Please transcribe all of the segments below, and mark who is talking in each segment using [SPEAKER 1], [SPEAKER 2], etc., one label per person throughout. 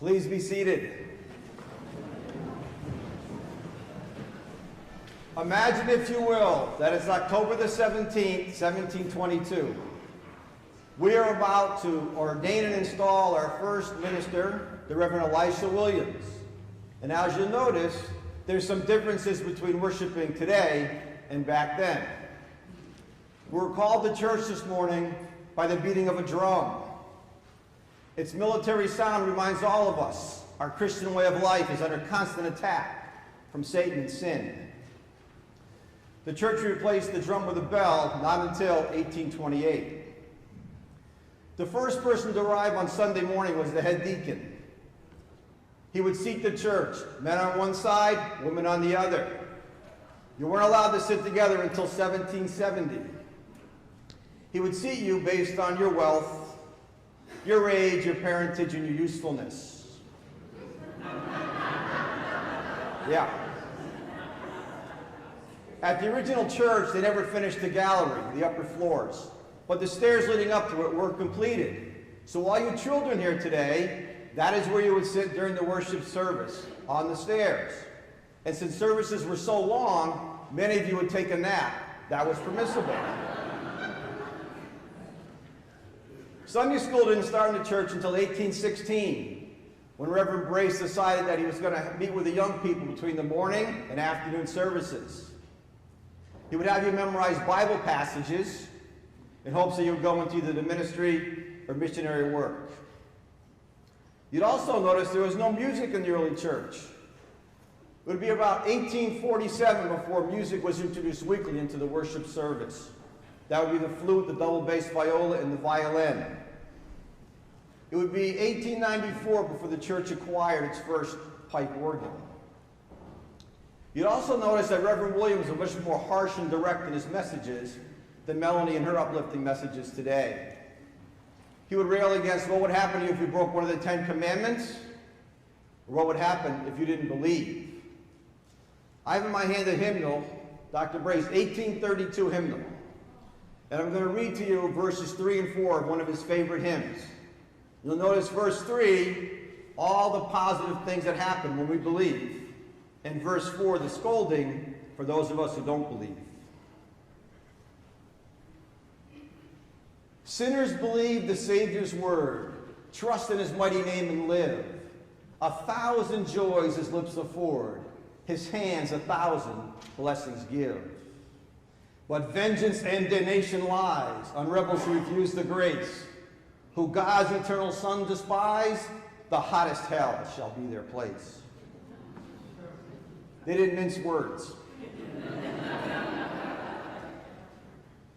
[SPEAKER 1] Please be seated. Imagine, if you will, that it's October the 17th, 1722. We are about to ordain and install our first minister, the Reverend Elisha Williams. And as you'll notice, there's some differences between worshiping today and back then. We're called to church this morning by the beating of a drum. Its military sound reminds all of us our Christian way of life is under constant attack from Satan and sin. The church replaced the drum with a bell not until 1828. The first person to arrive on Sunday morning was the head deacon. He would seat the church, men on one side, women on the other. You weren't allowed to sit together until 1770. He would seat you based on your wealth, your age, your parentage, and your usefulness. Yeah. At the original church, they never finished the gallery, the upper floors, but the stairs leading up to it were completed. So all you children here today, that is where you would sit during the worship service, on the stairs. And since services were so long, many of you would take a nap. That was permissible. Sunday school didn't start in the church until 1816, when Reverend Brace decided that he was going to meet with the young people between the morning and afternoon services. He would have you memorize Bible passages in hopes that you would go into either the ministry or missionary work. You'd also notice there was no music in the early church. It would be about 1847 before music was introduced weekly into the worship service. That would be the flute, the double bass viola, and the violin. It would be 1894 before the church acquired its first pipe organ. You'd also notice that Reverend Williams was much more harsh and direct in his messages than Melanie and her uplifting messages today. He would rail against what would happen to you if you broke one of the 10 Commandments, or what would happen if you didn't believe. I have in my hand a hymnal, Dr. Brace, 1832 hymnal. And I'm going to read to you verses 3 and 4 of one of his favorite hymns. You'll notice verse 3, all the positive things that happen when we believe. And verse 4, the scolding for those of us who don't believe. Sinners believe the Savior's word, trust in his mighty name and live. 1,000 joys his lips afford, his hands 1,000 blessings give. But vengeance and damnation lies on rebels who refuse the grace, who God's eternal Son despise, the hottest hell shall be their place. They didn't mince words.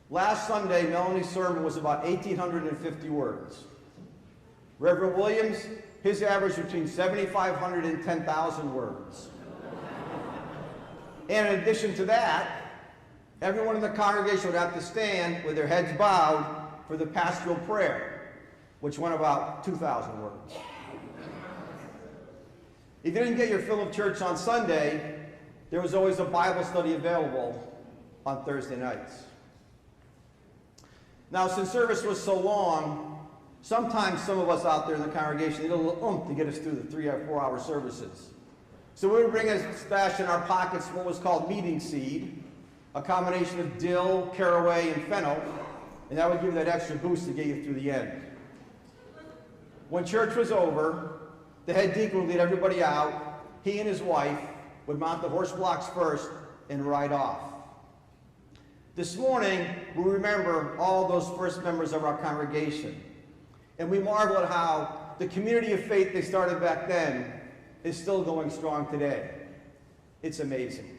[SPEAKER 1] Last Sunday, Melanie's sermon was about 1,850 words. Reverend Williams, his average between 7,500 and 10,000 words. And in addition to that, everyone in the congregation would have to stand with their heads bowed for the pastoral prayer, which went about 2,000 words. If you didn't get your fill of church on Sunday, there was always a Bible study available on Thursday nights. Now, since service was so long, sometimes some of us out there in the congregation need a little to get us through the 3 or 4 hour services. So we would bring a stash in our pockets what was called meeting seed, a combination of dill, caraway, and fennel, and that would give you that extra boost to get you through the end. When church was over, the head deacon would lead everybody out. He and his wife would mount the horse blocks first and ride off. This morning, we remember all those first members of our congregation. And we marvel at how the community of faith they started back then is still going strong today. It's amazing.